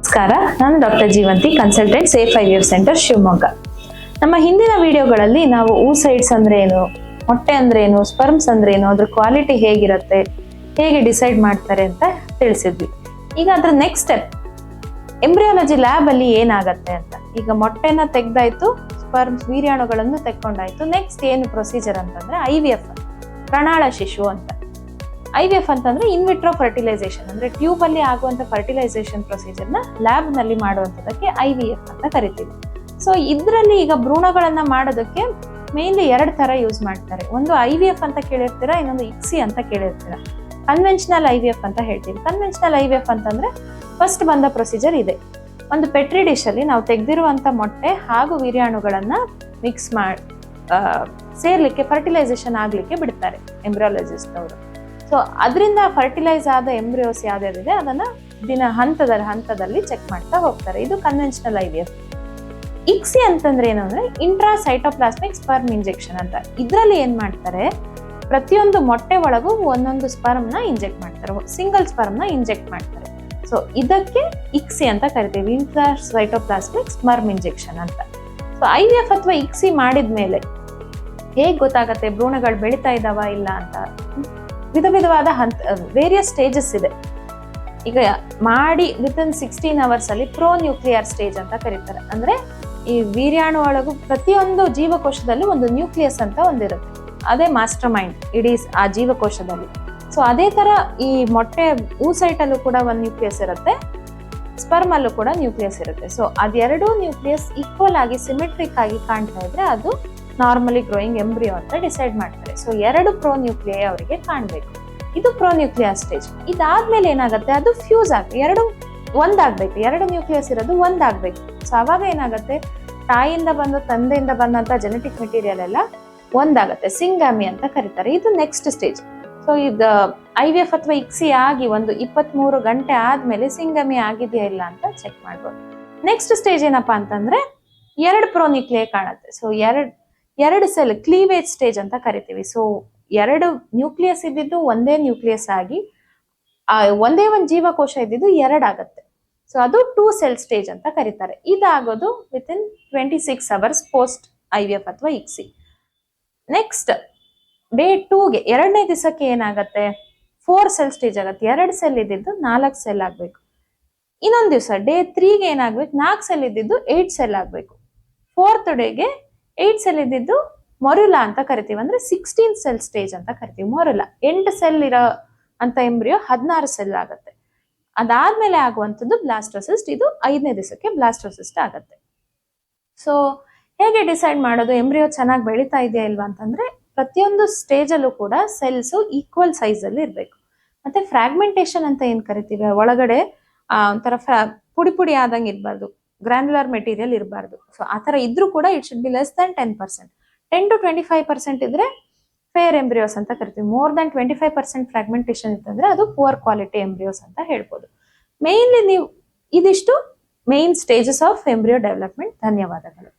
ನಮಸ್ಕಾರ, ನಾನು doctor Jeevanti, consultant, safe IVF centre Shivamogga. ನಮ್ಮ ಹಿಂದಿನ ವಿಡಿಯೋಗಳಲ್ಲಿ ನಾವು oocytes ಅಂದ್ರೆ ಏನು, ಮೊಟ್ಟೆ ಅಂದ್ರೆ ಏನು, ಸ್ಪರ್ಮ್ಸ್ ಅಂದ್ರೆ ಏನು, ಅದ್ರ ಕ್ವಾಲಿಟಿ ಹೇಗಿರುತ್ತೆ, ಹೇಗೆ ಡಿಸೈಡ್ ಮಾಡ್ತಾರೆ ಅಂತ ತಿಳಿಸಿದ್ವಿ. ಈಗ ಅದ್ರ ನೆಕ್ಸ್ಟ್ ಸ್ಟೆಪ್ ಎಂಬ್ರಿಯಾಲಜಿ ಲ್ಯಾಬ್ ಅಲ್ಲಿ ಏನಾಗತ್ತೆ ಅಂತ. ಈಗ ಮೊಟ್ಟೆನ ತೆಗ್ದಾಯ್ತು, ಸ್ಪರ್ಮ್ಸ್ ವೀರ್ಯಾಣುಗಳನ್ನು ತೆಕ್ಕೊಂಡಾಯ್ತು. ನೆಕ್ಸ್ಟ್ ಏನು ಪ್ರೊಸೀಜರ್ ಅಂತಂದ್ರೆ IVF, ಪ್ರಣಾಳ ಶಿಶು ಅಂತ. IVF ಅಂತಂದ್ರೆ ಇನ್ವಿಟ್ರೋ ಫರ್ಟಿಲೈಸೇಷನ್, ಅಂದ್ರೆ ಟ್ಯೂಬ್ ಅಲ್ಲಿ ಆಗುವಂತ ಫರ್ಟಿಲೈಸೇಷನ್ ಪ್ರೊಸೀಜರ್ ನ ಲ್ಯಾಬ್ ನಲ್ಲಿ ಮಾಡುವಂತದಕ್ಕೆ IVF ಅಂತ ಕರಿತೀವಿ. ಸೊ ಇದ್ರಲ್ಲಿ ಈಗ ಭ್ರೂಣಗಳನ್ನ ಮಾಡೋದಕ್ಕೆ ಮೇನ್ಲಿ 2 ತರ ಯೂಸ್ ಮಾಡ್ತಾರೆ. ಒಂದು IVF ಅಂತ ಕೇಳಿರ್ತೀರಾ, ಇನ್ನೊಂದು ICSI ಅಂತ ಕೇಳಿರ್ತೀರಾ. ಕನ್ವೆನ್ಷನಲ್ IVF ಅಂತ ಹೇಳ್ತೀವಿ. ಕನ್ವೆನ್ಷನಲ್ IVF ಅಂತಂದ್ರೆ ಫಸ್ಟ್ ಬಂದ ಪ್ರೊಸೀಜರ್ ಇದೆ. ಒಂದು ಪೆಟ್ರಿ ಡಿಶ್ ಅಲ್ಲಿ ನಾವು ತೆಗೆದಿರುವಂತ ಮೊಟ್ಟೆ ಹಾಗೂ ವೀರ್ಯಾಣುಗಳನ್ನ ಮಿಕ್ಸ್ ಮಾಡಿ ಸೇರ್ಲಿಕ್ಕೆ, ಫರ್ಟಿಲೈಸೇಷನ್ ಆಗ್ಲಿಕ್ಕೆ ಬಿಡ್ತಾರೆ ಎಂಬ್ರಿಯಾಲಜಿಸ್ಟ್ ಅವರು. ಸೊ ಅದರಿಂದ ಫರ್ಟಿಲೈಸ್ ಆದ ಎಂಬ್ರಿಯೋಸ್ ಯಾವ್ಯಾವಿದೆ ಅದನ್ನ ಹಂತದಲ್ಲಿ ಚೆಕ್ ಮಾಡ್ತಾ ಹೋಗ್ತಾರೆ. ಇದು ಕನ್ವೆನ್ಷನಲ್ IVF. ICSI ಅಂತಂದ್ರೆ ಏನು ಅಂದ್ರೆ ಇಂಟ್ರಾ ಸೈಟೋಪ್ಲಾಸ್ಮಿಕ್ ಸ್ಪರ್ಮ್ ಇಂಜೆಕ್ಷನ್ ಅಂತ. ಇದ್ರಲ್ಲಿ ಏನ್ ಮಾಡ್ತಾರೆ, ಪ್ರತಿಯೊಂದು ಮೊಟ್ಟೆ ಒಳಗೂ ಒಂದೊಂದು ಸ್ಪರ್ಮ್ ನ ಇಂಜೆಕ್ಟ್ ಮಾಡ್ತಾರೆ, ಸಿಂಗಲ್ ಸ್ಪರ್ಮ್ ನ ಇಂಜೆಕ್ಟ್ ಮಾಡ್ತಾರೆ. ಸೊ ಇದಕ್ಕೆ ICSI ಅಂತ ಕರಿತೀವಿ, ಇಂಟ್ರಾ ಸೈಟೋಪ್ಲಾಸ್ಮಿಕ್ ಸ್ಪರ್ಮ್ ಇಂಜೆಕ್ಷನ್ ಅಂತ. ಸೊ IVF ಅಥವಾ ICSI ಮಾಡಿದ್ಮೇಲೆ ಹೇಗ್ ಗೊತ್ತಾಗತ್ತೆ ಭ್ರೂಣಗಳು ಬೆಳೀತಾ ಇದಾವ ಇಲ್ಲ ಅಂತ? ವಿಧವಾದ ವೇರಿಯಸ್ ಸ್ಟೇಜಸ್ ಇದೆ. ಈಗ ಮಾಡಿ ವಿತಿನ್ 16 hours ಅಲ್ಲಿ ಪ್ರೋ ನ್ಯೂಕ್ಲಿಯರ್ ಸ್ಟೇಜ್ ಅಂತ ಕರೀತಾರೆ. ಅಂದ್ರೆ ಈ ವೀರ್ಯಾಣು ಒಳಗು ಪ್ರತಿಯೊಂದು ಜೀವಕೋಶದಲ್ಲಿ ಒಂದು ನ್ಯೂಕ್ಲಿಯಸ್ ಅಂತ ಒಂದಿರುತ್ತೆ, ಅದೇ ಮಾಸ್ಟರ್ ಮೈಂಡ್ ಇಡೀ ಆ ಜೀವಕೋಶದಲ್ಲಿ. ಸೊ ಅದೇ ತರ ಈ ಮೊಟ್ಟೆ oocyte ಅಲ್ಲೂ ಕೂಡ ಒಂದು ನ್ಯೂಕ್ಲಿಯಸ್ ಇರುತ್ತೆ, ಸ್ಪರ್ಮ್ ಅಲ್ಲೂ ಕೂಡ ನ್ಯೂಕ್ಲಿಯಸ್ ಇರುತ್ತೆ. ಸೊ ಅದೆರಡೂ ನ್ಯೂಕ್ಲಿಯಸ್ ಈಕ್ವಲ್ ಆಗಿ ಸಿಮೆಟ್ರಿಕ್ ಆಗಿ ಕಾಣ್ತಾ ಇದ್ರೆ ಅದು ನಾರ್ಮಲಿ ಗ್ರೋಯಿಂಗ್ ಎಂಬ್ರಿಯೋ ಅಂತ ಡಿಸೈಡ್ ಮಾಡ್ತಾರೆ. ಸೊ 2 ಪ್ರೋ ನ್ಯೂಕ್ಲಿಯೈ ಅವರಿಗೆ ಕಾಣ್ಬೇಕು. ಇದು ಪ್ರೋ ನ್ಯೂಕ್ಲಿಯರ್ ಸ್ಟೇಜ್. ಇದಾದ್ಮೇಲೆ ಏನಾಗುತ್ತೆ, ಅದು ಫ್ಯೂಸ್ ಆಗಿ ಒಂದಾಗ್ಬೇಕು. 2 ನ್ಯೂಕ್ಲಿಯಸ್ ಇರೋದು ಒಂದಾಗ್ಬೇಕು. ಸೊ ಅವಾಗ ಏನಾಗುತ್ತೆ, ತಾಯಿಯಿಂದ ಬಂದು ತಂದೆಯಿಂದ ಬಂದಂತ ಜೆನೆಟಿಕ್ ಮೆಟೀರಿಯಲ್ ಎಲ್ಲ ಒಂದಾಗತ್ತೆ, ಸಿಂಗಾಮಿ ಅಂತ ಕರೀತಾರೆ. ಇದು ನೆಕ್ಸ್ಟ್ ಸ್ಟೇಜ್. ಸೊ ಇದು IVF ಅಥವಾ ICSI ಆಗಿ ಒಂದು 23 ಗಂಟೆ ಆದ್ಮೇಲೆ ಸಿಂಗಾಮಿ ಆಗಿದೆಯಾ ಇಲ್ಲ ಅಂತ ಚೆಕ್ ಮಾಡ್ಬೋದು. ನೆಕ್ಸ್ಟ್ ಸ್ಟೇಜ್ ಏನಪ್ಪಾ ಅಂತಂದ್ರೆ 2 ಪ್ರೋ ನ್ಯೂಕ್ಲಿಯೈ ಕಾಣುತ್ತೆ. ಸೊ ಎರಡು ಸೆಲ್ ಕ್ಲೀವೇಜ್ ಸ್ಟೇಜ್ ಅಂತ ಕರಿತೀವಿ. ಸೊ 2 ನ್ಯೂಕ್ಲಿಯಸ್ ಇದ್ದಿದ್ದು ಒಂದೇ ನ್ಯೂಕ್ಲಿಯಸ್ ಆಗಿ ಒಂದೇ ಒಂದು ಜೀವಕೋಶ ಇದ್ದಿದ್ದು 2 ಆಗತ್ತೆ. ಸೊ ಅದು 2 ಸೆಲ್ ಸ್ಟೇಜ್ ಅಂತ ಕರೀತಾರೆ. ಇದಾಗೋದು ವಿತಿನ್ 26 hours ಪೋಸ್ಟ್ IVF ಅಥವಾ ICSI. ನೆಕ್ಸ್ಟ್ ಡೇ 2ಗೆ 2ನೇ ದಿವಸಕ್ಕೆ ಏನಾಗತ್ತೆ, 4 ಸೆಲ್ ಸ್ಟೇಜ್ ಆಗತ್ತೆ. 2 ಸೆಲ್ ಇದ್ದಿದ್ದು 4 ಸೆಲ್ ಆಗ್ಬೇಕು. ಇನ್ನೊಂದು ದಿವಸ ಡೇ 3ಗೆ ಏನಾಗ್ಬೇಕು, 4 ಸೆಲ್ ಇದ್ದಿದ್ದು 8 ಸೆಲ್ ಆಗ್ಬೇಕು. 4th ಡೇಗೆ 8 ಸೆಲ್ ಇದ್ದಿದ್ದು ಮೊರುಲಾ ಅಂತ ಕರಿತೀವಿ, ಅಂದ್ರೆ 16 ಸೆಲ್ ಸ್ಟೇಜ್ ಅಂತ ಕರಿತೀವಿ. ಮೊರುಲಾ 8 ಸೆಲ್ ಇರೋ ಅಂತ ಎಂಬ್ರಿಯೋ 16 ಸೆಲ್ ಆಗತ್ತೆ. ಅದಾದ್ಮೇಲೆ ಆಗುವಂಥದ್ದು ಬ್ಲಾಸ್ಟೋಸಿಸ್ಟ್. ಇದು 5ನೇ ದಿವಸಕ್ಕೆ ಬ್ಲಾಸ್ಟೋಸಿಸ್ಟ್ ಆಗತ್ತೆ. ಸೊ ಹೇಗೆ ಡಿಸೈಡ್ ಮಾಡೋದು ಎಂಬ್ರಿಯೋ ಚೆನ್ನಾಗಿ ಬೆಳೀತಾ ಇದೆಯಾ ಇಲ್ವಾ ಅಂತಂದ್ರೆ, ಪ್ರತಿಯೊಂದು ಸ್ಟೇಜ್ ಅಲ್ಲೂ ಕೂಡ ಸೆಲ್ಸ್ ಈಕ್ವಲ್ ಸೈಜ್ ಅಲ್ಲಿ ಇರ್ಬೇಕು. ಮತ್ತೆ ಫ್ರಾಗ್ಮೆಂಟೇಶನ್ ಅಂತ ಏನ್ ಕರಿತೀವಿ, ಒಳಗಡೆ ಒಂಥರ ಪುಡಿ ಆದಂಗೆ ಇರಬಾರ್ದು, ಗ್ರಾನ್ಯುಲರ್ ಮೆಟೀರಿಯಲ್ ಇರಬಾರ್ದು. ಸೊ ಆ ತರ ಇದ್ರೂ ಕೂಡ it should be less than 10%. 10 to 25% ಇದ್ರೆ ಫೇರ್ ಎಂಬ್ರಿಯೋಸ್ ಅಂತ ಕರಿತೀವಿ. ಮೋರ್ ದನ್ 25% ಫ್ರಾಗ್ಮೆಂಟೇಶನ್ ಇತ್ತಂದ್ರೆ ಅದು ಪುವರ್ ಕ್ವಾಲಿಟಿ ಎಂಬ್ರಿಯೋಸ್ ಅಂತ ಹೇಳ್ಬೋದು. ಮೇನ್ಲಿ ನೀವು ಇದಿಷ್ಟು main stages of embryo development. ಧನ್ಯವಾದಗಳು.